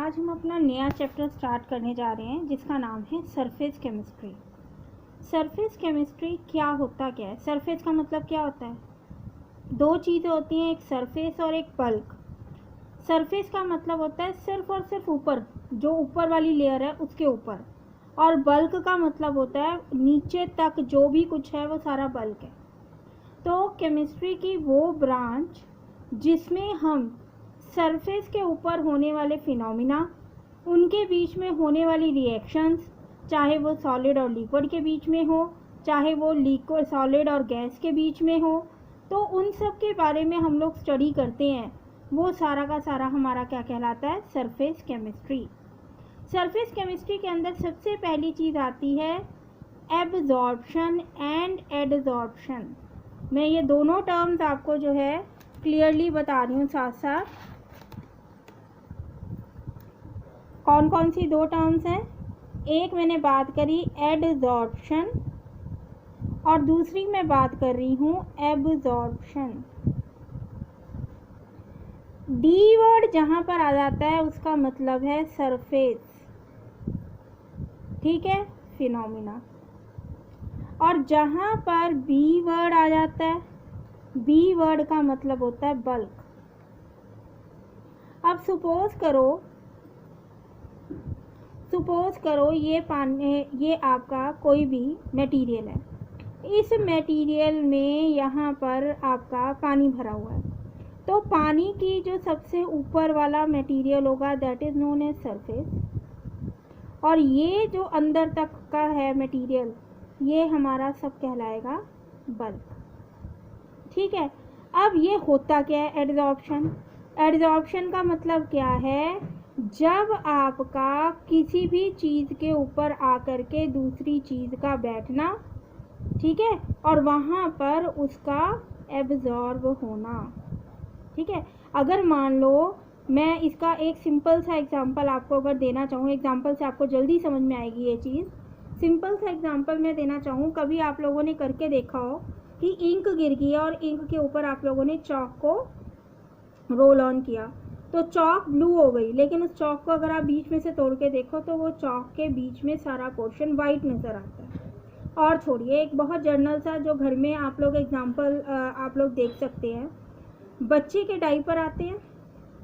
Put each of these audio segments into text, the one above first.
आज हम अपना नया चैप्टर स्टार्ट करने जा रहे हैं जिसका नाम है सरफेस केमिस्ट्री। सरफेस केमिस्ट्री क्या होता क्या है? सरफेस का मतलब क्या होता है? दो चीज़ें होती हैं, एक सरफेस और एक बल्क। सरफेस का मतलब होता है सिर्फ और सिर्फ ऊपर, जो ऊपर वाली लेयर है उसके ऊपर, और बल्क का मतलब होता है नीचे तक जो भी कुछ है वो सारा बल्क है। तो केमिस्ट्री की वो ब्रांच जिसमें हम सरफेस के ऊपर होने वाले फिनोमिना, उनके बीच में होने वाली रिएक्शंस, चाहे वो सॉलिड और लिक्विड के बीच में हो, चाहे वो लिक्विड सॉलिड और गैस के बीच में हो, तो उन सब के बारे में हम लोग स्टडी करते हैं। वो सारा का सारा हमारा क्या कहलाता है? Surface chemistry. सरफेस केमिस्ट्री के अंदर सबसे पहली चीज़ आती है एब्जॉर्प्शन एंड एडजॉर्प्शन। मैं ये दोनों टर्म्स आपको जो है क्लियरली बता रही हूँ साथ साथ। कौन कौन सी दो टर्म्स हैं? एक मैंने बात करी एडजॉर्प्शन और दूसरी मैं बात कर रही हूँ एब्जॉर्प्शन। डी वर्ड जहाँ पर आ जाता है उसका मतलब है सरफेस, ठीक है, फिनोमिना। और जहाँ पर बी वर्ड आ जाता है, बी वर्ड का मतलब होता है बल्क। अब सपोज करो ये आपका कोई भी मटेरियल है। इस मटेरियल में यहाँ पर आपका पानी भरा हुआ है, तो पानी की जो सबसे ऊपर वाला मटेरियल होगा that is known as surface, और ये जो अंदर तक का है मटेरियल ये हमारा सब कहलाएगा बल्क, ठीक है। अब ये होता क्या है? एडजॉर्प्शन। एडजॉर्प्शन का मतलब क्या है? जब आपका किसी भी चीज़ के ऊपर आकर के दूसरी चीज़ का बैठना, ठीक है, और वहाँ पर उसका एब्जॉर्ब होना, ठीक है। अगर मान लो मैं इसका एक सिंपल सा एग्जांपल आपको अगर देना चाहूँ, एग्जांपल से आपको जल्दी समझ में आएगी ये चीज़। सिंपल सा एग्जांपल मैं देना चाहूँ, कभी आप लोगों ने करके देखा हो कि इंक गिर गई और इंक के ऊपर आप लोगों ने चॉक को रोल ऑन किया, तो चॉक ब्लू हो गई, लेकिन उस चॉक को अगर आप बीच में से तोड़ के देखो तो वो चॉक के बीच में सारा पोर्शन वाइट नज़र आता है। और छोड़िए, एक बहुत जर्नल सा जो घर में आप लोग एग्जांपल आप लोग देख सकते हैं, बच्चे के डाइपर आते हैं,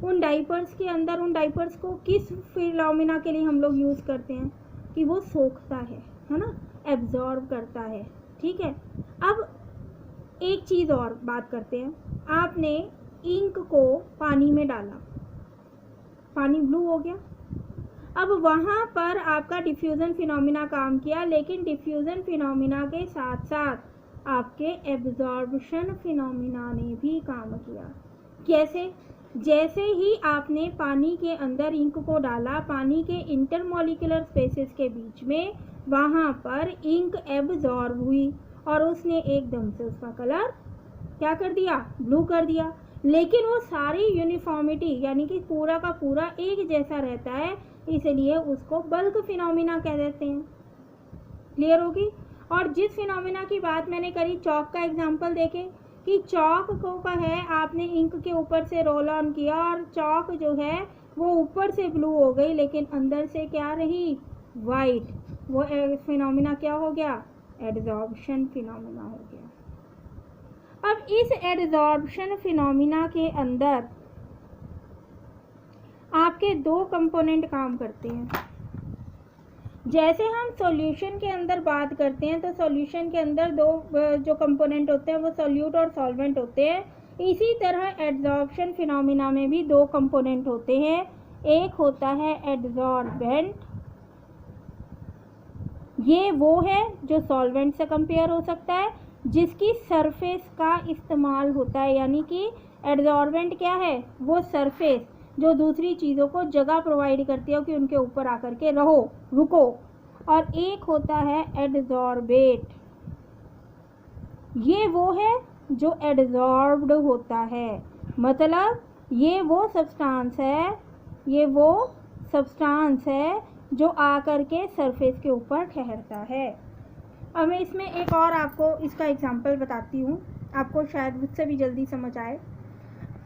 उन डाइपर्स के अंदर उन डाइपर्स को किस फिनोमिना के लिए हम लोग यूज़ करते हैं कि वो सोखता है ना, एब्जॉर्ब करता है, ठीक है। अब एक चीज़ और बात करते हैं। आपने इंक को पानी में डाला, पानी ब्लू हो गया। अब वहाँ पर आपका डिफ्यूज़न फिनोमिना काम किया, लेकिन डिफ्यूज़न फिनोमिना के साथ साथ आपके एब्जॉर्प्शन फिनोमिना ने भी काम किया। कैसे? जैसे ही आपने पानी के अंदर इंक को डाला, पानी के इंटरमॉलिक्यूलर स्पेसेस के बीच में वहाँ पर इंक एब्जॉर्ब हुई और उसने एकदम से उसका कलर क्या कर दिया? ब्लू कर दिया। लेकिन वो सारी यूनिफॉर्मिटी यानी कि पूरा का पूरा एक जैसा रहता है, इसलिए उसको बल्क फिनोमिना कह देते हैं। क्लियर होगी? और जिस फिनोमिना की बात मैंने करी, चॉक का एग्जांपल देखें कि चॉक को का है आपने इंक के ऊपर से रोल ऑन किया और चॉक जो है वो ऊपर से ब्लू हो गई, लेकिन अंदर से क्या रही? वाइट। वो फिनोमिना क्या हो गया? एडजॉर्प्शन फिनोमिना हो गया। अब इस एडजॉर्प्शन फिनोमिना के अंदर आपके दो कंपोनेंट काम करते हैं। जैसे हम सॉल्यूशन के अंदर बात करते हैं तो सॉल्यूशन के अंदर दो जो कंपोनेंट होते हैं वो सॉल्यूट और सॉल्वेंट होते हैं। इसी तरह एडजॉर्प्शन फिनोमिना में भी दो कंपोनेंट होते हैं। एक होता है एडजॉर्बेंट, ये वो है जो सॉल्वेंट से कंपेयर हो सकता है, जिसकी सरफेस का इस्तेमाल होता है, यानी कि एडजॉर्बेंट क्या है? वो सरफेस जो दूसरी चीज़ों को जगह प्रोवाइड करती है कि उनके ऊपर आकर के रुको। और एक होता है एडजॉर्बेट, ये वो है जो एडजॉर्ब्ड होता है, मतलब ये वो सब्सटेंस है जो आकर के सरफेस के ऊपर ठहरता है। अब मैं इसमें एक और आपको इसका एग्जांपल बताती हूँ, आपको शायद मुझसे भी जल्दी समझ आए।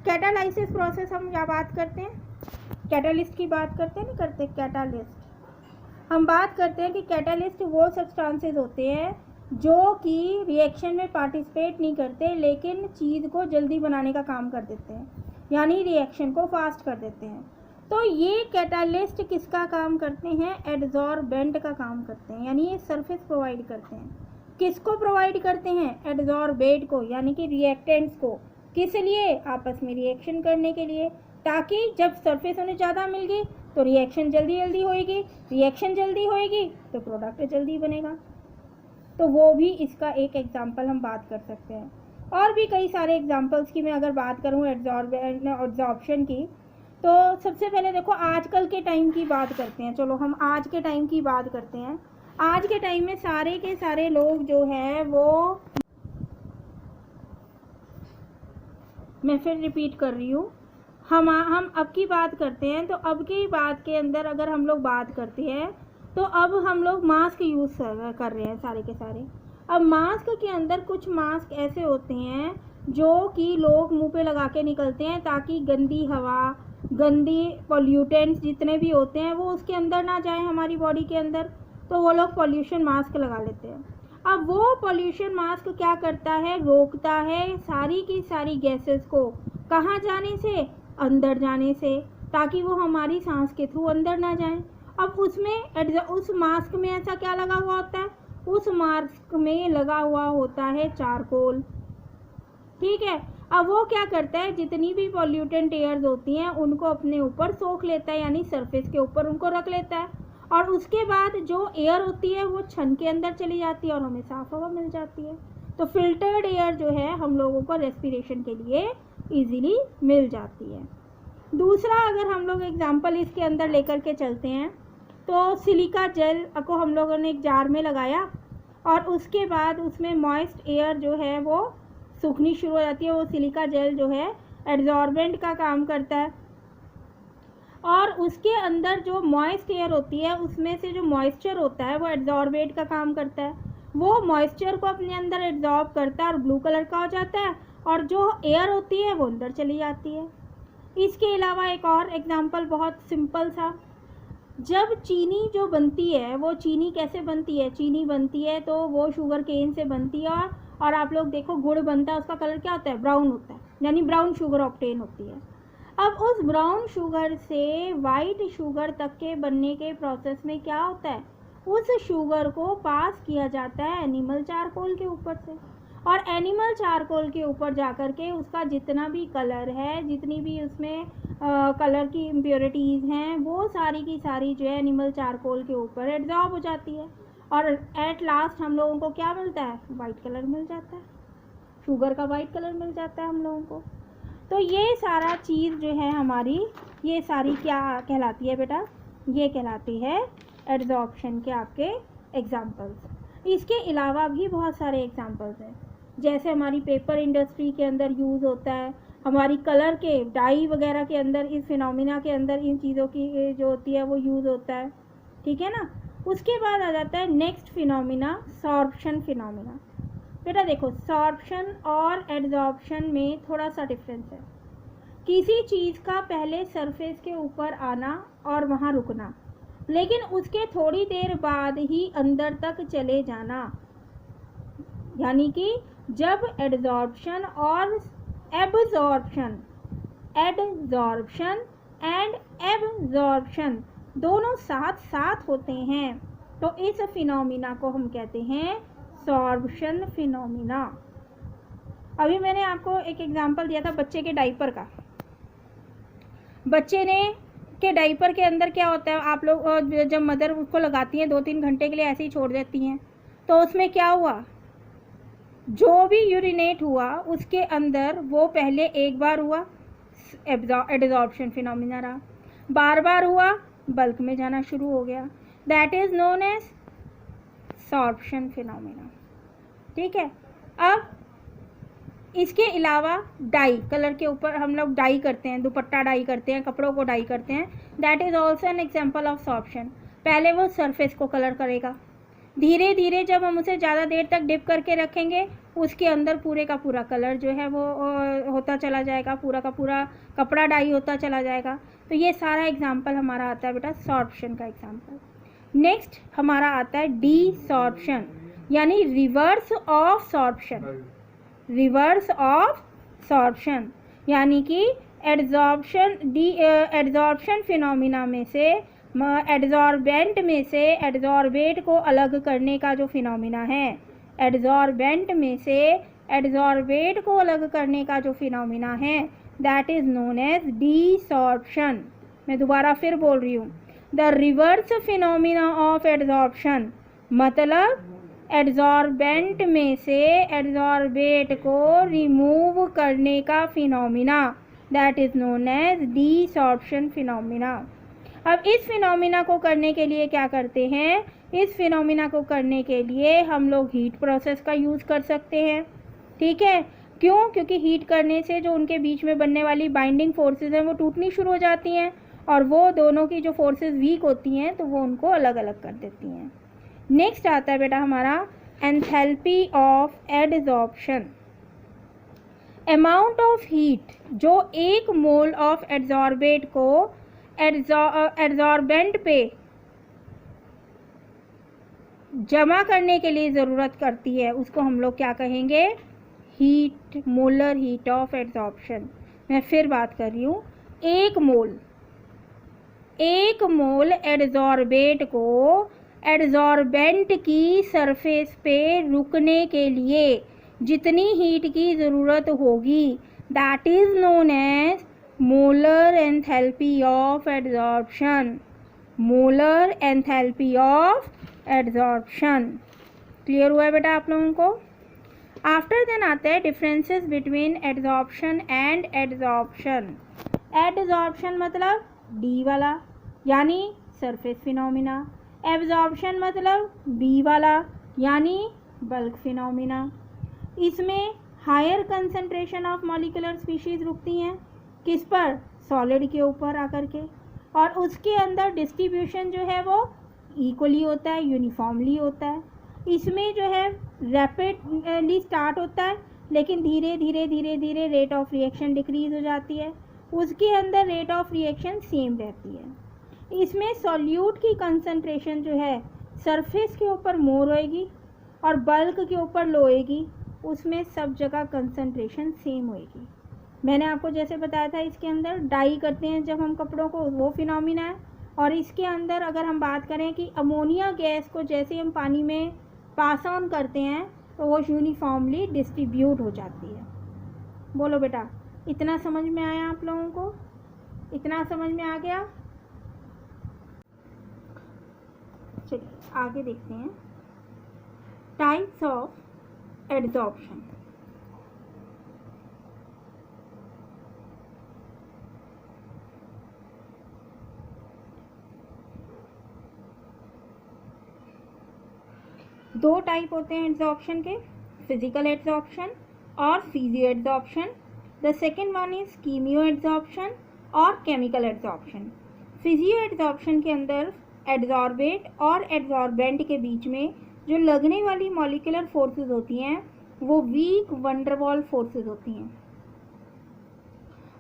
कैटालाइसिस प्रोसेस हम क्या बात करते हैं? कैटालिस्ट की बात करते हैं, नहीं करते? कैटालिस्ट हम बात करते हैं कि कैटालिस्ट वो सब्सटेंसेस होते हैं जो कि रिएक्शन में पार्टिसिपेट नहीं करते लेकिन चीज़ को जल्दी बनाने का काम कर देते हैं, यानी रिएक्शन को फास्ट कर देते हैं। तो ये कैटालिस्ट किसका काम करते हैं? एडजॉर्बेंट का काम करते हैं, यानी ये सरफेस प्रोवाइड करते हैं। किसको प्रोवाइड करते हैं? एडजॉर्बेट को, यानी कि रिएक्टेंट्स को। किस लिए? आपस में रिएक्शन करने के लिए, ताकि जब सरफेस उन्हें ज़्यादा मिल गई तो रिएक्शन जल्दी जल्दी होएगी, रिएक्शन जल्दी होएगी तो प्रोडक्ट जल्दी बनेगा। तो वो भी इसका एक एग्जाम्पल हम बात कर सकते हैं। और भी कई सारे एग्जाम्पल्स की मैं अगर बात करूँ एड्जॉर्प्शन की, तो सबसे पहले देखो आजकल के टाइम की बात करते हैं। चलो हम आज के टाइम की बात करते हैं। आज के टाइम में सारे के सारे लोग जो हैं वो, मैं फिर रिपीट कर रही हूँ, हम अब की बात करते हैं। तो अब की बात के अंदर अगर हम लोग बात करते हैं तो अब हम लोग मास्क यूज़ कर रहे हैं सारे के सारे। अब मास्क के अंदर कुछ मास्क ऐसे होते हैं जो कि लोग मुंह पे लगा के निकलते हैं ताकि गंदी हवा, गंदी पॉल्यूटेंट्स जितने भी होते हैं वो उसके अंदर ना जाए हमारी बॉडी के अंदर, तो वो लोग पॉल्यूशन मास्क लगा लेते हैं। अब वो पॉल्यूशन मास्क क्या करता है? रोकता है सारी की सारी गैसेस को, कहाँ जाने से? अंदर जाने से, ताकि वो हमारी सांस के थ्रू अंदर ना जाए। अब उस मास्क में ऐसा क्या लगा हुआ होता है? उस मास्क में लगा हुआ होता है चारकोल, ठीक है। अब वो क्या करता है? जितनी भी पॉल्यूटेंट एयर्स होती हैं उनको अपने ऊपर सोख लेता है, यानी सरफेस के ऊपर उनको रख लेता है, और उसके बाद जो एयर होती है वो छन के अंदर चली जाती है और हमें साफ हवा मिल जाती है। तो फिल्टर्ड एयर जो है हम लोगों को रेस्पिरेशन के लिए ईजीली मिल जाती है। दूसरा अगर हम लोग एग्जाम्पल इसके अंदर लेकर के चलते हैं, तो सिलिका जेल को हम लोगों ने एक जार में लगाया और उसके बाद उसमें मॉइस्ट एयर जो है वो सूखनी शुरू हो जाती है। वो सिलिका जेल जो है एड्जॉर्बेंट का काम करता है, और उसके अंदर जो मॉइस्ट एयर होती है उसमें से जो मॉइस्चर होता है वो एड्जॉर्बेट का काम करता है। वो मॉइस्चर को अपने अंदर एड्जॉर्ब करता है और ब्लू कलर का हो जाता है, और जो एयर होती है वो अंदर चली जाती है। इसके अलावा एक और एग्जांपल बहुत सिंपल सा, जब चीनी जो बनती है वो चीनी कैसे बनती है? चीनी बनती है तो वो शुगर केन से बनती है, और आप लोग देखो गुड़ बनता है, उसका कलर क्या होता है? ब्राउन होता है, यानी ब्राउन शुगर ऑब्टेन होती है। अब उस ब्राउन शुगर से वाइट शुगर तक के बनने के प्रोसेस में क्या होता है? उस शुगर को पास किया जाता है एनिमल चारकोल के ऊपर से, और एनिमल चारकोल के ऊपर जाकर के उसका जितना भी कलर है, जितनी भी उसमें कलर की इम्प्योरिटीज़ हैं, वो सारी की सारी जो है एनिमल चारकोल के ऊपर एब्जॉर्ब हो जाती है, और एट लास्ट हम लोगों को क्या मिलता है? वाइट कलर मिल जाता है, शुगर का वाइट कलर मिल जाता है हम लोगों को। तो ये सारा चीज़ जो है हमारी, ये सारी क्या कहलाती है बेटा? ये कहलाती है एड्जॉर्प्शन के आपके एग्जाम्पल्स। इसके अलावा भी बहुत सारे एग्जाम्पल्स हैं, जैसे हमारी पेपर इंडस्ट्री के अंदर यूज़ होता है, हमारी कलर के डाई वगैरह के अंदर, इस फिनोमिना के अंदर इन चीज़ों की जो होती है वो यूज़ होता है, ठीक है ना। उसके बाद आ जाता है नेक्स्ट फिनोमिना, सॉर्प्शन फिनोमिना। बेटा देखो, सॉर्प्शन और एड्जॉर्प्शन में थोड़ा सा डिफरेंस है। किसी चीज़ का पहले सरफेस के ऊपर आना और वहाँ रुकना, लेकिन उसके थोड़ी देर बाद ही अंदर तक चले जाना, यानी कि जब एड्जॉर्प्शन और एब्जॉर्प्शन, एड्जॉर्प्शन एंड एब्जॉर्प्शन दोनों साथ साथ होते हैं, तो इस फिनोमिना को हम कहते हैं सॉर्प्शन फिनोमिना। अभी मैंने आपको एक एग्जांपल दिया था बच्चे के डायपर का। बच्चे ने के डायपर के अंदर क्या होता है? आप लोग जब मदर उसको लगाती हैं 2-3 घंटे के लिए ऐसे ही छोड़ देती हैं, तो उसमें क्या हुआ? जो भी यूरिनेट हुआ उसके अंदर वो पहले एक बार हुआ, एड्जॉर्प्शन फिनोमिना रहा, बार बार हुआ, बल्क में जाना शुरू हो गया, that is known as sorption phenomena, ठीक है। अब इसके अलावा डाई, कलर के ऊपर हम लोग डाई करते हैं, दुपट्टा डाई करते हैं, कपड़ों को डाई करते हैं, that is also an example of sorption. पहले वो सरफेस को कलर करेगा, धीरे धीरे जब हम उसे ज़्यादा देर तक डिप करके रखेंगे उसके अंदर पूरे का पूरा कलर जो है वो होता चला जाएगा, पूरा का पूरा कपड़ा डाई होता चला जाएगा। तो ये सारा एग्जाम्पल हमारा आता है बेटा सॉर्प्शन का एग्जाम्पल। नेक्स्ट हमारा आता है डीसॉर्प्शन, यानी reverse of sorption. Reverse of sorption यानी कि एड्जॉर्प्शन फिनोमिना में से एड्जॉर्बेंट में से एड्जॉर्बेट को अलग करने का जो फिनोमिना है, एड्जॉर्बेंट में से एड्जॉर्बेट को अलग करने का जो फिनोमिना है, that is known as desorption. मैं दोबारा फिर बोल रही हूँ, the reverse phenomena of adsorption मतलब एड्जॉर्बेंट में से एड्जॉर्बेट को रिमूव करने का phenomena, that is known as desorption phenomena. अब इस फिनोमिना को करने के लिए क्या करते हैं, इस फिनोमिना को करने के लिए हम लोग हीट प्रोसेस का यूज़ कर सकते हैं। ठीक है, क्यों? क्योंकि हीट करने से जो उनके बीच में बनने वाली बाइंडिंग फोर्सेस हैं वो टूटनी शुरू हो जाती हैं, और वो दोनों की जो फोर्सेस वीक होती हैं तो वो उनको अलग अलग कर देती हैं। नेक्स्ट आता है बेटा हमारा enthalpy of adsorption. Amount of heat जो एक मोल ऑफ एडजॉर्बेट को एडजॉर्बेंट पे जमा करने के लिए ज़रूरत करती है, उसको हम लोग क्या कहेंगे, heat, molar heat of adsorption. मैं फिर बात कर रही हूँ, एक मोल एडजॉर्बेट को एडजॉर्बेंट की सरफेस पे रुकने के लिए जितनी हीट की ज़रूरत होगी, that is known as molar enthalpy of adsorption. Molar enthalpy of adsorption. Clear हुआ है बेटा आप लोगों को? आफ्टर देन आते हैं differences between adsorption and adsorption. Adsorption मतलब डी वाला यानी सरफेस फिनोमिना, एब्जॉर्प्शन मतलब बी वाला यानी बल्क फिनोमिना। इसमें higher concentration of molecular species रुकती हैं, किस पर, सॉलिड के ऊपर आकर के, और उसके अंदर डिस्ट्रीब्यूशन जो है वो इक्वली होता है, यूनिफॉर्मली होता है। इसमें जो है रैपिडली स्टार्ट होता है, लेकिन धीरे धीरे धीरे धीरे रेट ऑफ रिएक्शन डिक्रीज हो जाती है, उसके अंदर रेट ऑफ रिएक्शन सेम रहती है। इसमें सॉल्यूट की कंसंट्रेशन जो है सरफेस के ऊपर मोर होएगी और बल्क के ऊपर लो होएगी, उसमें सब जगह कंसंट्रेशन सेम होएगी। मैंने आपको जैसे बताया था, इसके अंदर डाई करते हैं जब हम कपड़ों को, वो फिनोमिना है। और इसके अंदर अगर हम बात करें कि अमोनिया गैस को जैसे हम पानी में पास ऑन करते हैं तो वो यूनिफॉर्मली डिस्ट्रीब्यूट हो जाती है। बोलो बेटा, इतना समझ में आया आप लोगों को? इतना समझ में आ गया? चलिए आगे देखते हैं टाइप्स ऑफ एडजॉर्प्शन। दो टाइप होते हैं एडजॉर्प्शन के, फिजिकल एडजॉर्प्शन और physio adsorption. The second one is chemo adsorption और केमिकल एडजॉर्प्शन। फिजियो एडजॉर्प्शन के अंदर एडजॉर्बेट और एडजॉर्बेंट के बीच में जो लगने वाली मॉलिक्यूलर फोर्सेस होती हैं वो वीक वंडरवॉल फोर्सेस होती हैं,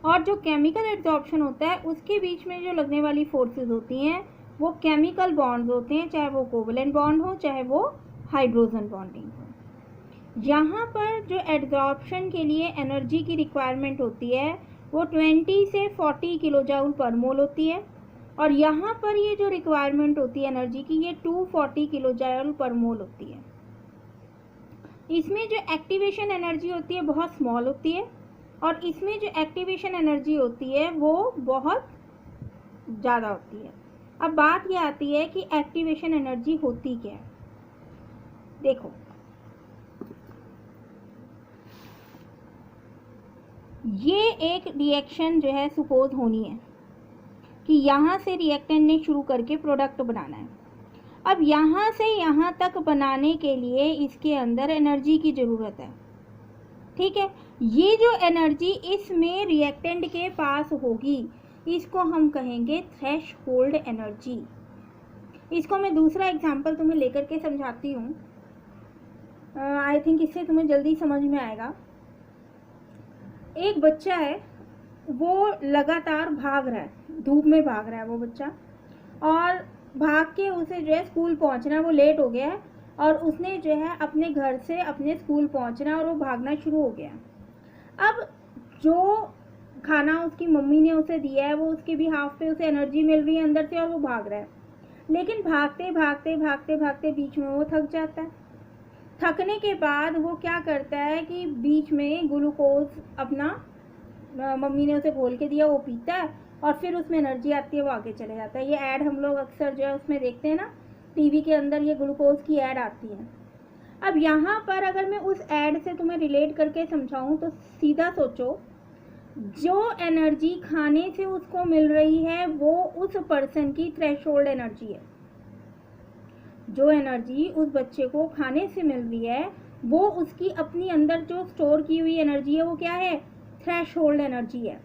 और जो केमिकल एडजॉर्प्शन होता है उसके बीच में जो लगने वाली फोर्सेस होती हैं वो केमिकल बॉन्ड्स होते हैं, चाहे वो कोवलेंट बॉन्ड हो चाहे वो हाइड्रोजन बॉन्डिंग हो। यहाँ पर जो एडजॉर्प्शन के लिए एनर्जी की रिक्वायरमेंट होती है वो 20 से 40 किलो जूल पर मोल होती है, और यहाँ पर ये जो रिक्वायरमेंट होती है एनर्जी की, ये 240 किलो जूल पर मोल होती है। इसमें जो एक्टिवेशन एनर्जी होती है बहुत स्मॉल होती है, और इसमें जो एक्टिवेशन एनर्जी होती है वो बहुत ज़्यादा होती है। अब बात ये आती है कि एक्टिवेशन एनर्जी होती क्या है। देखो, ये एक रिएक्शन जो है सपोज होनी है कि यहाँ से रिएक्टेंट ने शुरू करके प्रोडक्ट बनाना है। अब यहाँ से यहाँ तक बनाने के लिए इसके अंदर एनर्जी की ज़रूरत है। ठीक है, ये जो एनर्जी इसमें रिएक्टेंट के पास होगी इसको हम कहेंगे थ्रेशहोल्ड एनर्जी। इसको मैं दूसरा एग्जांपल तुम्हें लेकर के समझाती हूँ, आई थिंक इससे तुम्हें जल्दी समझ में आएगा। एक बच्चा है वो लगातार भाग रहा है, धूप में भाग रहा है वो बच्चा, और भाग के उसे जो है स्कूल पहुंचना है, वो लेट हो गया है और उसने जो है अपने घर से अपने स्कूल पहुंचना है और वो भागना शुरू हो गया। अब जो खाना उसकी मम्मी ने उसे दिया है वो उसके भी हाफ पे उसे एनर्जी मिल रही है अंदर से और वो भाग रहा है, लेकिन भागते भागते भागते भागते बीच में वो थक जाता है। थकने के बाद वो क्या करता है कि बीच में ग्लूकोज अपना मम्मी ने उसे घोल के दिया वो पीता है और फिर उसमें एनर्जी आती है, वो आगे चले जाता है। ये ऐड हम लोग अक्सर जो है उसमें देखते हैं ना, टीवी के अंदर ये ग्लूकोज की ऐड आती है। अब यहाँ पर अगर मैं उस ऐड से तुम्हें रिलेट करके समझाऊं तो सीधा सोचो, जो एनर्जी खाने से उसको मिल रही है वो उस पर्सन की थ्रेशोल्ड एनर्जी है। जो एनर्जी उस बच्चे को खाने से मिल रही है वो उसकी अपनी अंदर जो स्टोर की हुई एनर्जी है वो क्या है, थ्रेशोल्ड एनर्जी है।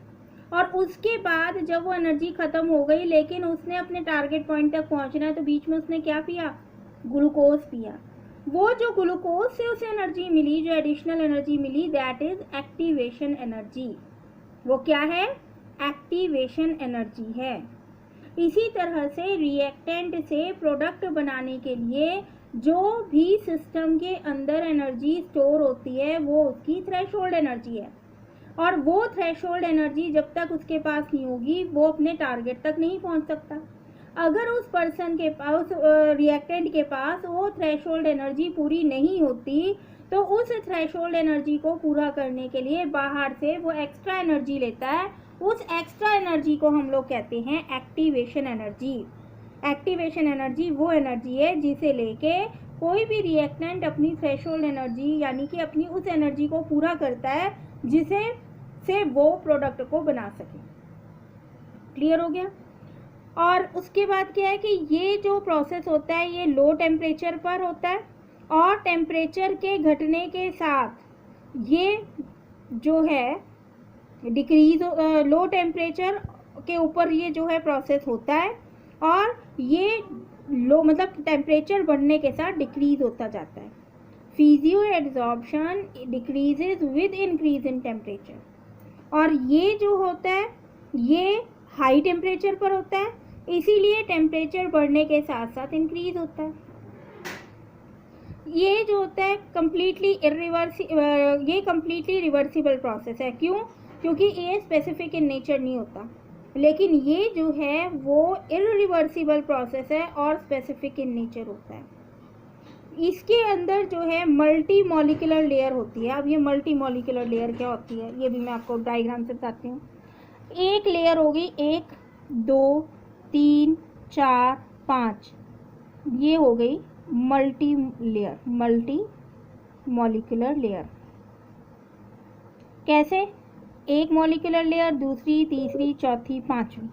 और उसके बाद जब वो एनर्जी खत्म हो गई लेकिन उसने अपने टारगेट पॉइंट तक पहुंचना है तो बीच में उसने क्या पिया, ग्लूकोज पिया। वो जो ग्लूकोज से उसे एनर्जी मिली, जो एडिशनल एनर्जी मिली, दैट इज एक्टिवेशन एनर्जी। वो क्या है, एक्टिवेशन एनर्जी है। इसी तरह से रिएक्टेंट से प्रोडक्ट बनाने के लिए जो भी सिस्टम के अंदर एनर्जी स्टोर होती है वो उसकी थ्रेशोल्ड एनर्जी है, और वो थ्रेशोल्ड एनर्जी जब तक उसके पास नहीं होगी वो अपने टारगेट तक नहीं पहुंच सकता। अगर उस पर्सन के पास, रिएक्टेंट के पास वो थ्रेशोल्ड एनर्जी पूरी नहीं होती तो उस थ्रेशोल्ड एनर्जी को पूरा करने के लिए बाहर से वो एक्स्ट्रा एनर्जी लेता है। उस एक्स्ट्रा एनर्जी को हम लोग कहते हैं एक्टिवेशन एनर्जी। एक्टिवेशन एनर्जी वो एनर्जी है जिसे लेके कोई भी रिएक्टेंट अपनी थ्रेशोल्ड एनर्जी यानी कि अपनी उस एनर्जी को पूरा करता है जिसे से वो प्रोडक्ट को बना सके। क्लियर हो गया। और उसके बाद क्या है कि ये जो प्रोसेस होता है ये लो टेम्परेचर पर होता है, और टेम्परेचर के घटने के साथ ये जो है डिक्रीज, लो टेम्परेचर के ऊपर ये जो है प्रोसेस होता है, और ये लो मतलब टेम्परेचर बढ़ने के साथ डिक्रीज होता जाता है। Physio adsorption decreases with increase in temperature, और ये जो होता है ये हाई टेम्परेचर पर होता है, इसीलिए टेम्परेचर बढ़ने के साथ साथ इंक्रीज होता है। ये जो होता है कम्प्लीटली ये कम्प्लीटली रिवर्सिबल प्रोसेस है। क्यों? क्योंकि ये स्पेसिफिक इन नेचर नहीं होता, लेकिन ये जो है वो इरिवर्सिबल प्रोसेस है और स्पेसिफिक इन नेचर होता है। इसके अंदर जो है मल्टी मॉलिक्यूलर लेयर होती है। अब ये मल्टी मॉलिक्यूलर लेयर क्या होती है ये भी मैं आपको डायग्राम से बताती हूँ। एक लेयर होगी 1 2 3 4 5, ये हो गई multi layer, multi molecular layer. कैसे? एक मॉलिक्यूलर लेयर, दूसरी, तीसरी, चौथी, पांचवी,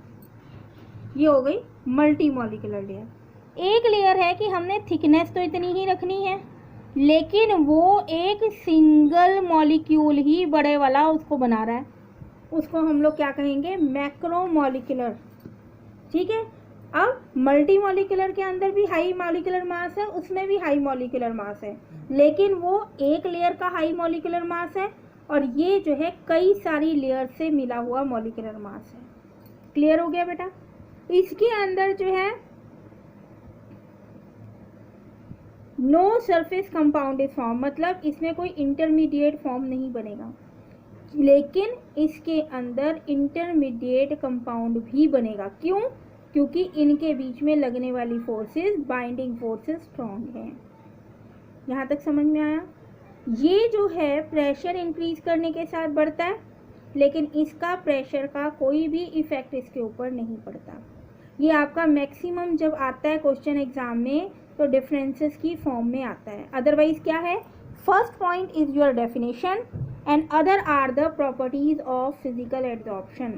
ये हो गई मल्टी मॉलिक्यूलर लेयर। एक लेयर है कि हमने थिकनेस तो इतनी ही रखनी है, लेकिन वो एक सिंगल मॉलिक्यूल ही बड़े वाला उसको बना रहा है, उसको हम लोग क्या कहेंगे, मैक्रो मॉलिक्यूलर। ठीक है। अब मल्टी मॉलिक्यूलर के अंदर भी हाई मॉलिक्यूलर मास है, उसमें भी हाई मॉलिक्यूलर मास है, लेकिन वो एक लेयर का हाई मॉलिक्यूलर मास है और ये जो है कई सारी लेयर से मिला हुआ मॉलिक्यूलर मास है। क्लियर हो गया बेटा? इसके अंदर जो है no surface compound is form, मतलब इसमें कोई इंटरमीडिएट फॉर्म नहीं बनेगा, लेकिन इसके अंदर इंटरमीडिएट कंपाउंड भी बनेगा। क्यों? क्योंकि इनके बीच में लगने वाली फोर्सेस, बाइंडिंग फोर्सेस स्ट्रॉन्ग हैं। यहाँ तक समझ में आया? ये जो है प्रेशर इंक्रीज करने के साथ बढ़ता है, लेकिन इसका प्रेशर का कोई भी इफेक्ट इसके ऊपर नहीं पड़ता। ये आपका मैक्सिमम जब आता है क्वेश्चन एग्जाम में तो डिफरेंसेस की फॉर्म में आता है, अदरवाइज क्या है, first point is your definition and other are the properties of physical adsorption.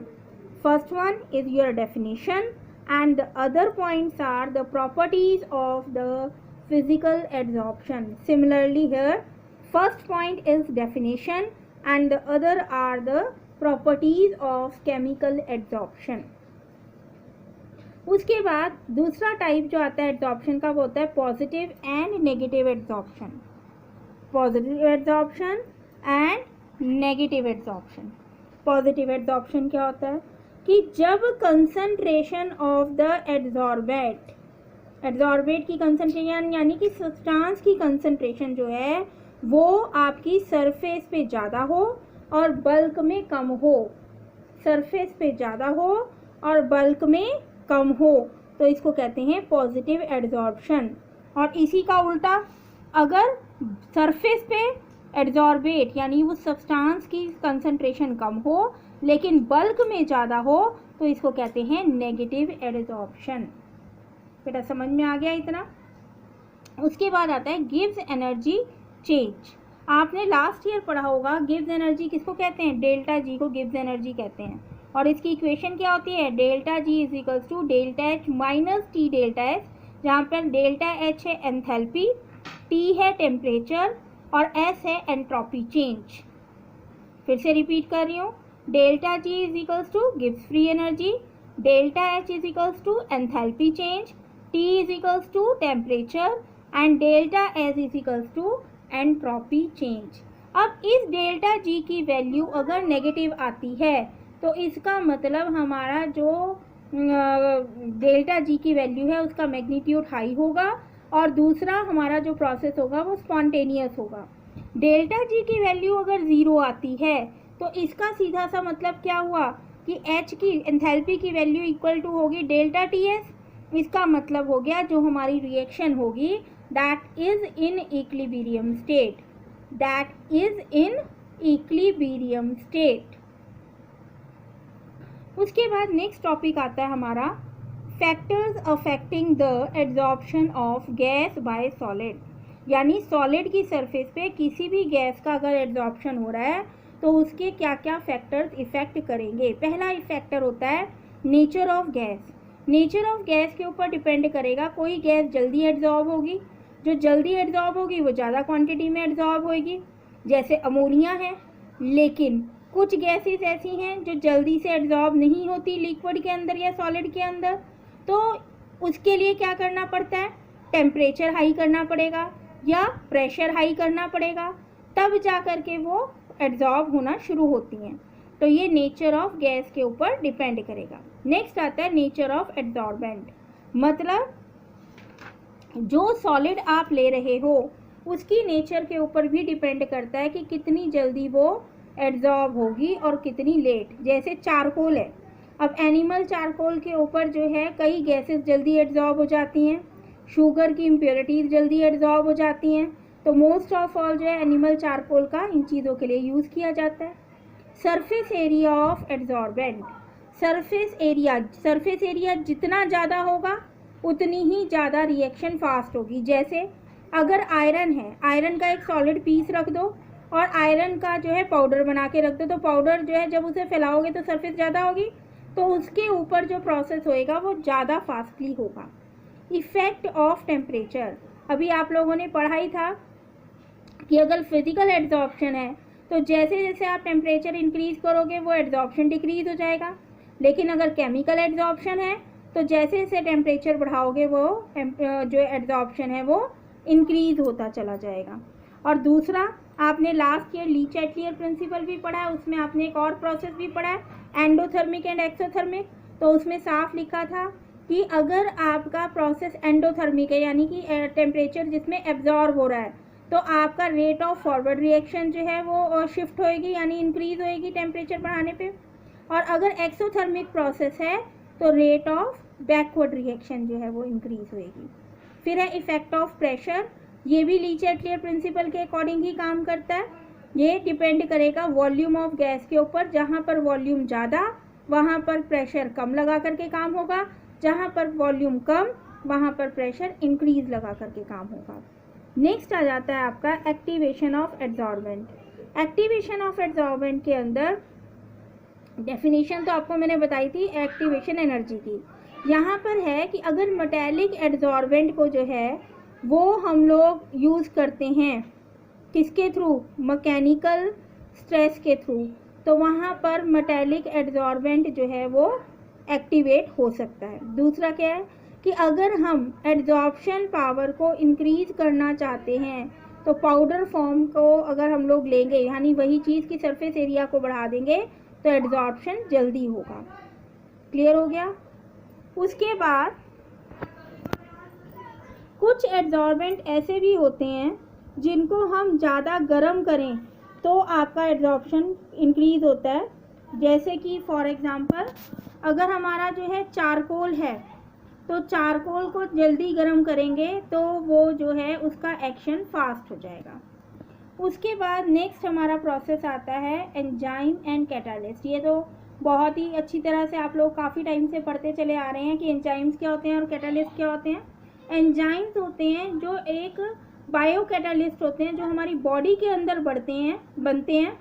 First one is your definition and the other points are the properties of the physical adsorption. Similarly here, first point is definition and the other are the properties of chemical adsorption. उसके बाद दूसरा type जो आता है adsorption का वो होता है positive and negative adsorption. Positive adsorption and negative adsorption. Positive adsorption क्या होता है कि जब कंसंट्रेशन ऑफ द एड्जॉर्बेट की कंसंट्रेशन यानी कि सब्सटेंस की कंसंट्रेशन जो है वो आपकी सरफेस पे ज़्यादा हो और बल्क में कम हो, सरफेस पे ज़्यादा हो और बल्क में कम हो, तो इसको कहते हैं पॉजिटिव एड्जॉर्प्शन। और इसी का उल्टा, अगर सरफेस पे एड्जॉर्बेट यानी वो सब्सटेंस की कंसंट्रेशन कम हो लेकिन बल्क में ज़्यादा हो, तो इसको कहते हैं नेगेटिव एड्जॉर्प्शन। बेटा समझ में आ गया इतना? उसके बाद आता है गिव्स एनर्जी चेंज। आपने लास्ट ईयर पढ़ा होगा गिव्स एनर्जी किसको कहते हैं, डेल्टा जी को गिव्स एनर्जी कहते हैं। और इसकी इक्वेशन क्या होती है, delta G is equals to delta H minus T delta H, जहाँ पर डेल्टा एच है एंथैल्पी, टी है टेम्परेचर और एस है एंट्रोपी चेंज। फिर से रिपीट कर रही हूँ, delta G is equals to गिव्स free energy, delta H is equals to enthalpy change, T is equals to temperature and delta S is equals to entropy change. अब इस delta G की value अगर negative आती है तो इसका मतलब हमारा जो डेल्टा जी की वैल्यू है उसका मैग्नीट्यूड हाई होगा और दूसरा हमारा जो प्रोसेस होगा वो स्पॉन्टेनियस होगा। डेल्टा जी की वैल्यू अगर ज़ीरो आती है तो इसका सीधा सा मतलब क्या हुआ कि एच की एंथैल्पी की वैल्यू इक्वल टू होगी डेल्टा टी एस। इसका मतलब हो गया जो हमारी रिएक्शन होगी that is in equilibrium state, that is in equilibrium state. उसके बाद नेक्स्ट टॉपिक आता है हमारा factors affecting the absorption of gas bye solid, यानी सॉलिड की सरफेस पे किसी भी गैस का अगर एब्जॉर्प्शन हो रहा है तो उसके क्या क्या फैक्टर्स इफेक्ट करेंगे। पहला फैक्टर होता है nature of gas. Nature of gas के ऊपर डिपेंड करेगा, कोई गैस जल्दी एब्जॉर्ब होगी, जो जल्दी एब्जॉर्ब होगी वो ज़्यादा क्वांटिटी में एब्जॉर्ब होगी, जैसे अमोनिया है। लेकिन कुछ गैसेस ऐसी हैं जो जल्दी से एब्जॉर्ब नहीं होती लिक्विड के अंदर या सॉलिड के अंदर, तो उसके लिए क्या करना पड़ता है, टेम्परेचर हाई करना पड़ेगा या प्रेशर हाई करना पड़ेगा, तब जा कर के वो एब्जॉर्ब होना शुरू होती हैं। तो ये नेचर ऑफ गैस के ऊपर डिपेंड करेगा। नेक्स्ट आता है नेचर ऑफ एब्जॉर्बेंट, मतलब जो सॉलिड आप ले रहे हो उसकी नेचर के ऊपर भी डिपेंड करता है कि कितनी जल्दी वो एब्जॉर्ब होगी और कितनी लेट। जैसे चारकोल है, अब एनिमल चारकोल के ऊपर जो है कई गैसेस जल्दी एब्जॉर्ब हो जाती हैं, शुगर की इम्प्योरिटीज़ जल्दी एब्जॉर्ब हो जाती हैं, तो मोस्ट ऑफ ऑल जो है एनिमल चारकोल का इन चीज़ों के लिए यूज़ किया जाता है। Surface area of absorbent, surface area जितना ज़्यादा होगा उतनी ही ज़्यादा रिएक्शन फास्ट होगी। जैसे अगर आयरन है, आयरन का एक सॉलिड पीस रख दो और आयरन का जो है पाउडर बना के रख दो, तो पाउडर जो है जब उसे फैलाओगे तो सरफेस ज़्यादा होगी, तो उसके ऊपर जो प्रोसेस होएगा वो ज़्यादा फास्टली होगा। इफ़ेक्ट ऑफ टेम्परेचर, अभी आप लोगों ने पढ़ा ही था कि अगर फिजिकल एब्जॉर्प्शन है तो जैसे जैसे आप टेम्परेचर इंक्रीज़ करोगे वो एब्जॉर्प्शन डिक्रीज़ हो जाएगा। लेकिन अगर केमिकल एब्जॉर्प्शन है तो जैसे जैसे टेम्परेचर बढ़ाओगे वो जो एब्जॉर्प्शन है वो इंक्रीज़ होता चला जाएगा। और दूसरा आपने लास्ट ईयर ली-चैटलियर प्रिंसिपल भी पढ़ा है, उसमें आपने एक और प्रोसेस भी पढ़ा है एंडोथर्मिक एंड एक्सोथर्मिक। तो उसमें साफ लिखा था कि अगर आपका प्रोसेस एंडोथर्मिक है यानी कि टेम्परेचर जिसमें एब्जॉर्ब हो रहा है, तो आपका रेट ऑफ फॉरवर्ड रिएक्शन जो है वो शिफ्ट होएगी यानी इंक्रीज़ होएगी टेम्परेचर बढ़ाने पे। और अगर एक्सोथर्मिक प्रोसेस है तो रेट ऑफ बैकवर्ड रिएक्शन जो है वो इंक्रीज़ होएगी। फिर है इफ़ेक्ट ऑफ प्रेशर, ये भी ली-चैटलियर प्रिंसिपल के अकॉर्डिंग ही काम करता है। ये डिपेंड करेगा वॉल्यूम ऑफ गैस के ऊपर, जहाँ पर वॉल्यूम ज़्यादा वहाँ पर प्रेशर कम लगा करके काम होगा, जहाँ पर वॉल्यूम कम वहाँ पर प्रेशर इंक्रीज़ लगा करके काम होगा। नेक्स्ट आ जाता है आपका activation of absorbent. Activation of absorbent के अंदर डेफिनेशन तो आपको मैंने बताई थी एक्टिवेशन एनर्जी की। यहाँ पर है कि अगर मेटेलिक एब्जॉर्बेंट को जो है वो हम लोग यूज़ करते हैं किसके थ्रू, मैकेनिकल स्ट्रेस के थ्रू, तो वहाँ पर मेटेलिक एब्जॉर्बेंट जो है वो एक्टिवेट हो सकता है। दूसरा क्या है कि अगर हम एब्जॉर्प्शन पावर को इंक्रीज़ करना चाहते हैं तो पाउडर फॉर्म को अगर हम लोग लेंगे यानी वही चीज़ की सरफेस एरिया को बढ़ा देंगे तो एड्जॉर्प्शन जल्दी होगा। क्लियर हो गया। उसके बाद कुछ एड्जॉर्बेंट ऐसे भी होते हैं जिनको हम ज़्यादा गर्म करें तो आपका एड्जॉर्प्शन इंक्रीज़ होता है। जैसे कि फॉर एग्ज़ाम्पल अगर हमारा जो है चारकोल है तो चारकोल को जल्दी गर्म करेंगे तो वो जो है उसका एक्शन फास्ट हो जाएगा। उसके बाद नेक्स्ट हमारा प्रोसेस आता है एंजाइम एंड कैटालिस्ट। ये तो बहुत ही अच्छी तरह से आप लोग काफ़ी टाइम से पढ़ते चले आ रहे हैं कि एंजाइम्स क्या होते हैं और कैटालिस्ट क्या होते हैं। एंजाइम्स होते हैं जो एक बायो कैटालिस्ट होते हैं जो हमारी बॉडी के अंदर बनते हैं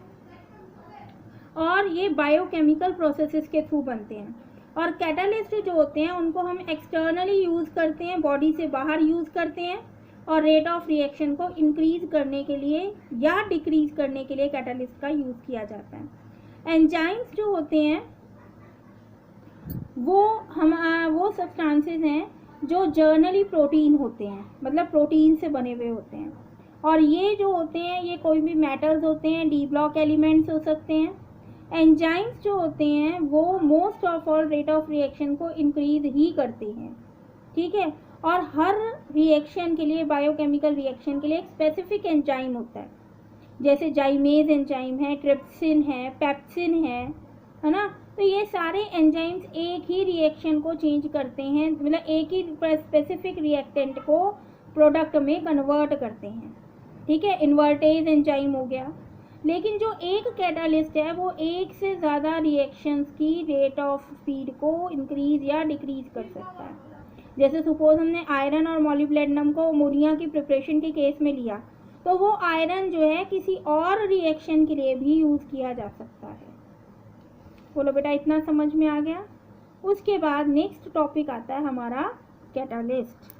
और ये बायोकेमिकल प्रोसेसेस के थ्रू बनते हैं। और कैटालिस्ट जो होते हैं उनको हम एक्सटर्नली यूज़ करते हैं, बॉडी से बाहर यूज़ करते हैं और रेट ऑफ रिएक्शन को इंक्रीज़ करने के लिए या डिक्रीज़ करने के लिए कैटालिस्ट का यूज़ किया जाता है। एंजाइम्स जो होते हैं वो सब्सटेंसेस हैं जो जर्नली प्रोटीन होते हैं, मतलब प्रोटीन से बने हुए होते हैं। और ये जो होते हैं ये कोई भी मेटल्स होते हैं, डी ब्लॉक एलिमेंट्स हो सकते हैं। एंजाइम्स जो होते हैं वो most of all rate of reaction को इंक्रीज ही करते हैं, ठीक है। और हर रिएक्शन के लिए, बायोकेमिकल रिएक्शन के लिए एक स्पेसिफिक एंजाइम होता है, जैसे जाइमेज एंजाइम है, ट्रिप्सिन है, पेप्सिन है ना। तो ये सारे एंजाइम्स एक ही रिएक्शन को चेंज करते हैं, मतलब एक ही स्पेसिफिक रिएक्टेंट को प्रोडक्ट में कन्वर्ट करते हैं, ठीक है। इन्वर्टेज एंजाइम हो गया। लेकिन जो एक कैटालिस्ट है वो एक से ज़्यादा रिएक्शंस की रेट ऑफ स्पीड को इंक्रीज या डिक्रीज कर सकता है। जैसे सपोज हमने आयरन और मॉलिब्डेनम को अमोनिया की प्रिपरेशन के केस में लिया तो वो आयरन जो है किसी और रिएक्शन के लिए भी यूज़ किया जा सकता है। बोलो बेटा, इतना समझ में आ गया। उसके बाद नेक्स्ट टॉपिक आता है हमारा कैटालिस्ट।